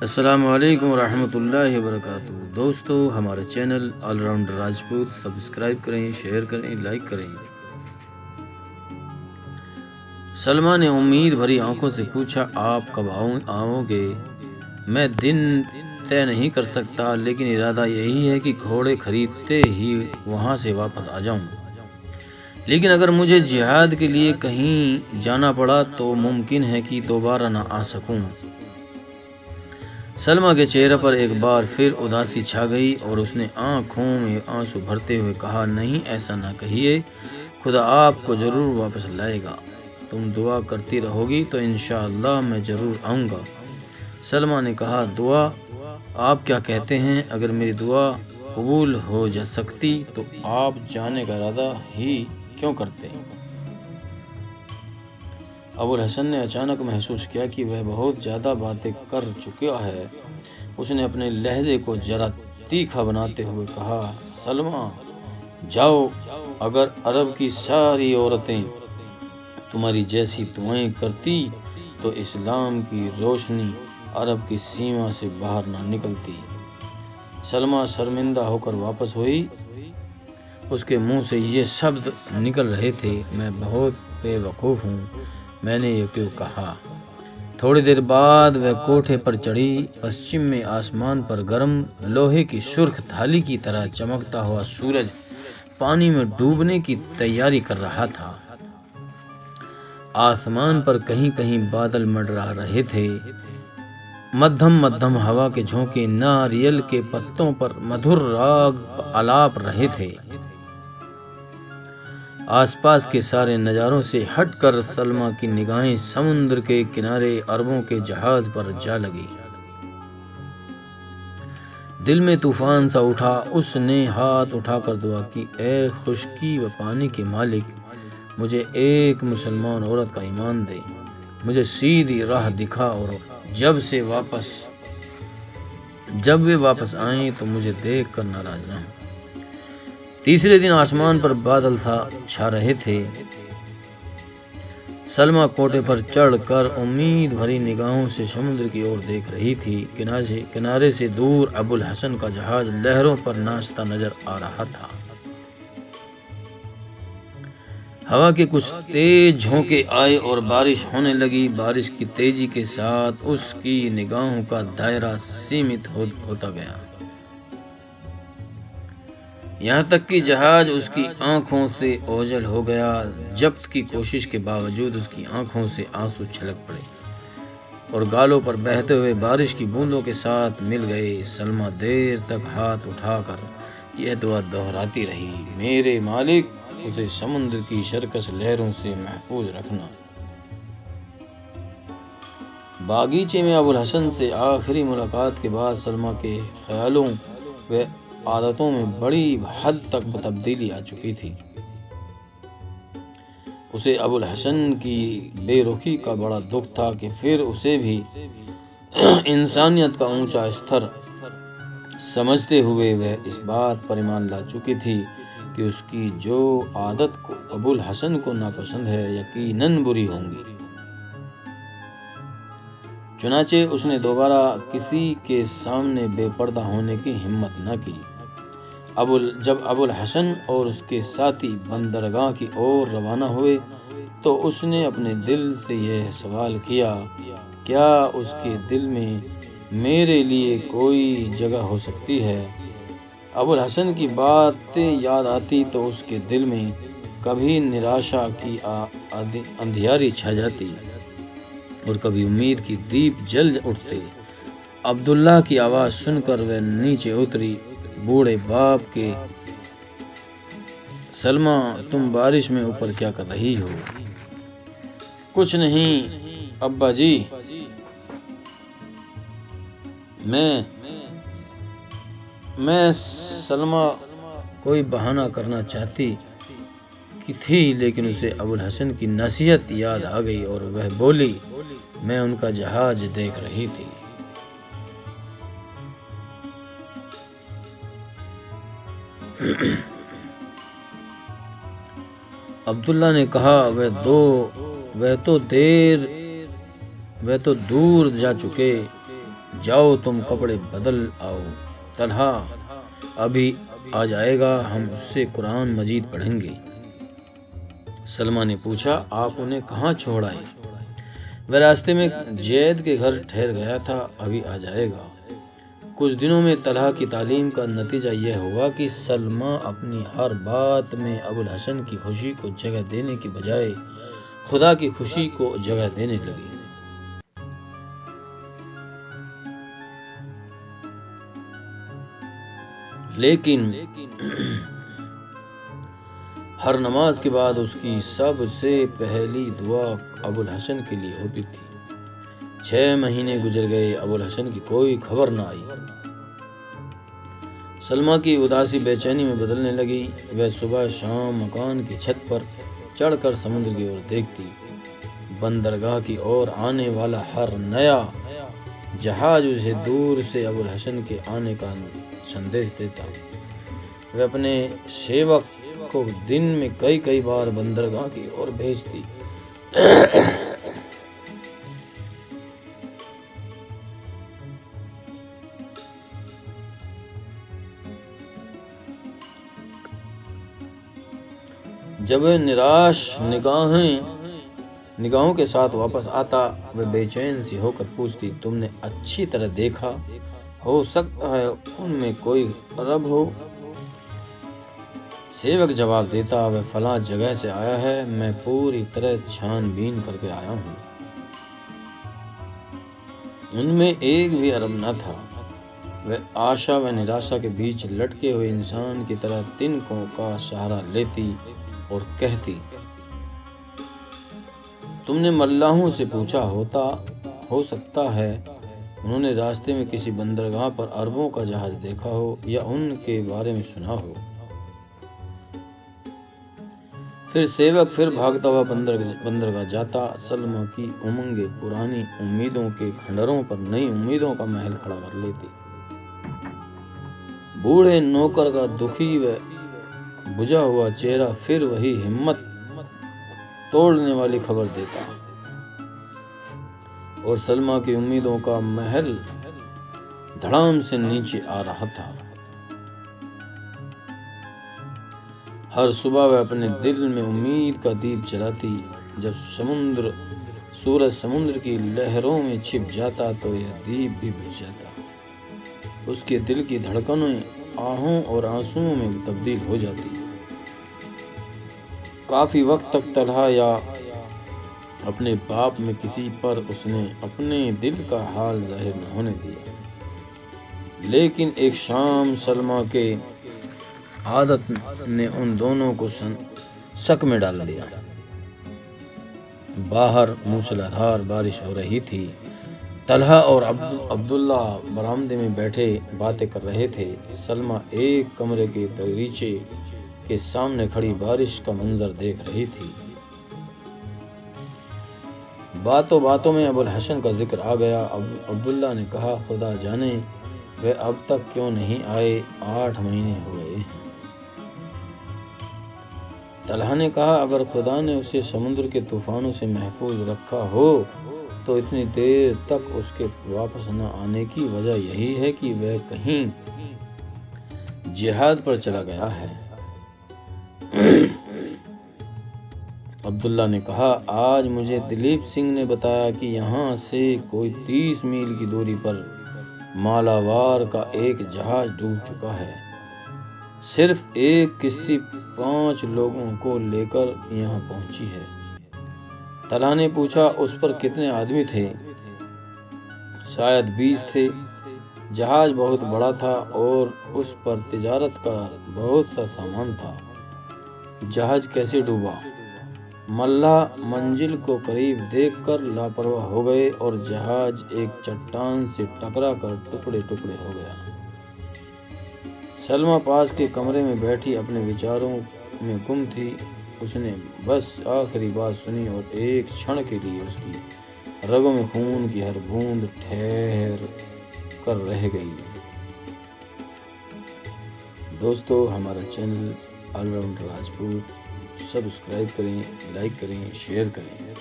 السلام علیکم ورحمۃ اللہ وبرکاتہ۔ دوستو، ہمارے channel all round Rajput subscribe کریں، شیئر کریں، لائک کریں۔ سلمہ نے امید بھری آنکھوں سے پوچھا، آپ کب آؤ گے؟ میں دن طے نہیں کر سکتا، لیکن ارادہ یہی ہے کہ گھوڑے خریدتے ہی وہاں سے واپس آ جاؤں۔ لیکن اگر مجھے جہاد کے لیے کہیں جانا پڑا تو ممکن ہے کہ دوبارہ نہ آ سکوں۔ سلمہ کے چہرے پر ایک بار پھر اداسی چھا گئی اور اس نے آنکھوں میں آنسو بھرتے ہوئے کہا، نہیں، ایسا نہ کہیے، خدا آپ کو ضرور واپس لائے گا۔ تم دعا کرتی رہو گی تو انشاءاللہ میں ضرور آؤں گا۔ سلمہ نے کہا، دعا؟ آپ کیا کہتے ہیں؟ اگر میری دعا قبول ہو جا سکتی تو آپ جانے کا ارادہ ہی کیوں کرتے؟ ابوالحسن نے اچانک محسوس کیا کہ وہ بہت زیادہ باتیں کر چکا ہے۔ اس نے اپنے لہجے کو ذرا تیکھا بناتے ہوئے کہا، سلمہ، جاؤ، اگر عرب کی ساری عورتیں تمہاری جیسی دعائیں کرتی تو اسلام کی روشنی عرب کی سیما سے باہر نہ نکلتی۔ سلمہ شرمندہ ہو کر واپس ہوئی۔ اس کے منہ سے یہ شبد نکل رہے تھے، میں بہت بے وقوف ہوں، میں نے یہ کیوں کہا؟ تھوڑی دیر بعد وہ کوٹھے پر چڑھی۔ پشچم میں آسمان پر گرم لوہے کی سرخ تھالی کی طرح چمکتا ہوا سورج پانی میں ڈوبنے کی تیاری کر رہا تھا۔ آسمان پر کہیں کہیں بادل منڈرا رہے تھے۔ مدھم مدھم ہوا کے جھونکے ناریل کے پتوں پر مدھر راگ آلاپ رہے تھے۔ آس پاس کے سارے نظاروں سے ہٹ کر سلمہ کی نگاہیں سمندر کے کنارے عربوں کے جہاز پر جا لگی۔ دل میں طوفان سا اٹھا۔ اس نے ہاتھ اٹھا کر دعا کی، اے خشکی و پانی کے مالک، مجھے ایک مسلمان عورت کا ایمان دے، مجھے سیدھی راہ دکھا، اور جب وہ واپس آئیں تو مجھے دیکھ کر ناراض نہ ہوں۔ تیسرے دن آسمان پر بادل چھا رہے تھے۔ سلمہ کوٹے پر چڑھ کر امید بھری نگاہوں سے سمندر کی اور دیکھ رہی تھی۔ کنارے سے دور ابوالحسن کا جہاز لہروں پر ناچتا نظر آ رہا تھا۔ ہوا کے کچھ تیز جھونکے آئے اور بارش ہونے لگی۔ بارش کی تیزی کے ساتھ اس کی نگاہوں کا دائرہ سیمت ہوتا گیا، یہاں تک کہ جہاز اس کی آنکھوں سے اوجھل ہو گیا۔ ضبط کی کوشش کے باوجود اس کی آنکھوں سے آنسو چھلک پڑے اور گالوں پر بہتے ہوئے بارش کی بوندوں کے ساتھ مل گئے۔ سلمہ دیر تک ہاتھ اٹھا کر یہ دعا دہراتی رہی، میرے مالک، اسے سمندر کی شرکش لہروں سے محفوظ رکھنا۔ باغیچے میں ابوالحسن سے آخری ملاقات کے بعد سلمہ کے خیالوں و عادتوں میں بڑی حد تک تبدیلی آ چکی تھی۔ اسے ابوالحسن کی بے رخی کا بڑا دکھ تھا کہ پھر اسے بھی انسانیت کا اونچا استر سمجھتے ہوئے وہ اس بات پر ایمان لا چکی تھی کہ اس کی جو عادت کو ابوالحسن کو ناپسند ہے یقیناً بری ہوں گی۔ چنانچہ اس نے دوبارہ کسی کے سامنے بے پردہ ہونے کی ہمت نہ کی۔ جب ابوالحسن اور اس کے ساتھی بندرگاہ کی اور روانہ ہوئے تو اس نے اپنے دل سے یہ سوال کیا، کیا اس کے دل میں میرے لیے کوئی جگہ ہو سکتی ہے؟ ابوالحسن کی باتیں یاد آتی تو اس کے دل میں کبھی نراشا کی اندھیاری چھا جاتی اور کبھی امید کی دیپ جل اٹھتے۔ عبداللہ کی آواز سن کر وہ نیچے اتری۔ بوڑھے باپ کے، سلمہ، تم بارش میں اوپر کیا کر رہی ہو؟ کچھ نہیں ابا جی، میں سلمہ کوئی بہانہ کرنا چاہتی تھی، لیکن اسے ابوالحسن کی نصیحت یاد آ گئی اور وہ بولی، میں ان کا جہاز دیکھ رہی تھی۔ عبداللہ نے کہا، وہ تو دور جا چکے، جاؤ تم کپڑے بدل آؤ، طلحہ ابھی آ جائے گا، ہم اس سے قرآن مجید پڑھیں گے۔ سلمہ نے پوچھا آپ انہیں کہاں چھوڑ آئے؟ وہ راستے میں زید کے گھر ٹھہر گیا تھا، ابھی آ جائے گا۔ کچھ دنوں میں طلحہ کی تعلیم کا نتیجہ یہ ہوا کہ سلمہ اپنی ہر بات میں ابوالحسن کی خوشی کو جگہ دینے کی بجائے خدا کی خوشی کو جگہ دینے لگی۔ لیکن ہر نماز کے بعد اس کی سب سے پہلی دعا ابوالحسن کے لیے ہوتی تھی۔ 6 مہینے گزر گئے، ابوالحسن کی کوئی خبر نہ آئی۔ سلمہ کی اداسی بے چینی میں بدلنے لگی۔ وہ صبح شام مکان کی چھت پر چڑھ کر سمندر کی اور دیکھتی۔ بندرگاہ کی اور آنے والا ہر نیا جہاز اسے دور سے ابوالحسن کے آنے کا سندیش دیتا۔ وہ اپنے سیوک کو دن میں کئی بار بندرگاہ کی اور بھیجتی۔ جب وہ نراش نگاہوں کے ساتھ واپس آتا، وہ بے چین سی ہو کر پوچھتی تم نے اچھی طرح دیکھا؟ ہو سکتا ہے ان میں کوئی عرب ہو۔ سیوک جواب دیتا وہ فلاں جگہ سے آیا ہے، میں پوری طرح چھان بین کر کے آیا ہوں۔ ان میں ایک بھی عرب نہ تھا۔ وہ آشا و نراشا کے بیچ لٹکے ہوئے انسان کی طرح تنکوں کا سہارا لیتی اور کہتی تم نے ملاحوں سے پوچھا ہو سکتا ہے انہوں نے راستے میں کسی بندرگاہ پر عربوں کا جہاز دیکھا ہو یا ان کے بارے میں سنا ہو۔ پھر سیوک بھاگتا ہوا بندرگاہ جاتا۔ سلمہ کی امنگیں پرانی امیدوں کے کھنڈروں پر نئی امیدوں کا محل کھڑا کر لیتی۔ بوڑھے نوکر کا دکھی و بجھا ہوا چہرہ پھر وہی ہمت توڑنے والی خبر دیتا اور سلمہ کی امیدوں کا محل دھڑام سے نیچے آ رہا تھا۔ ہر صبح وہ اپنے دل میں امید کا دیپ جلاتی۔ جب سورج سمندر کی لہروں میں چھپ جاتا تو یہ دیپ بھی بجھ جاتا۔ اس کے دل کی دھڑکنیں آہوں اور آنسوؤں میں تبدیل ہو جاتی۔ کافی وقت تک طلحہ یا اپنے باپ میں کسی پر اس نے اپنے دل کا حال ظاہر نہ ہونے دیا۔ لیکن ایک شام سلمہ کے عادت نے ان دونوں کو شک میں ڈال دیا۔ باہر موسلادھار بارش ہو رہی تھی۔ طلحہ اور عبداللہ برآمدے میں بیٹھے باتیں کر رہے تھے۔ سلمہ ایک کمرے کے دریچے کے سامنے کھڑی بارش کا منظر دیکھ رہی تھی۔ باتوں میں ابوالحسن کا ذکر آ گیا۔ عبداللہ نے کہا خدا جانے وہ اب تک کیوں نہیں آئے، 8 مہینے ہو گئے ہیں۔ طلحہ نے کہا اگر خدا نے اسے سمندر کے طوفانوں سے محفوظ رکھا ہو تو اتنی دیر تک اس کے واپس نہ آنے کی وجہ یہی ہے کہ وہ کہیں جہاد پر چلا گیا ہے۔ عبداللہ نے کہا آج مجھے دلیپ سنگھ نے بتایا کہ یہاں سے کوئی 30 میل کی دوری پر مالاوار کا ایک جہاز ڈوب چکا ہے۔ صرف ایک کشتی 5 لوگوں کو لے کر یہاں پہنچی ہے۔ طلحہ نے پوچھا اس پر کتنے آدمی تھے؟ شاید 20 تھے۔ جہاز بہت بڑا تھا اور اس پر تجارت کا بہت سا سامان تھا۔ جہاز کیسے ڈوبا؟ ملاح منزل کو قریب دیکھ کر لاپرواہ ہو گئے اور جہاز ایک چٹان سے ٹکرا کر ٹکڑے ہو گیا۔ سلمہ پاس کے کمرے میں بیٹھی اپنے وچاروں میں گم تھی۔ اس نے بس آخری بات سنی اور ایک چھڑ کے لیے اس کی رگوں میں خون کی ہر بوند ٹھہر کر رہ گئی۔ دوستو ہمارا channel all rounder Rajput subscribe کریں، لائک کریں، شیئر کریں۔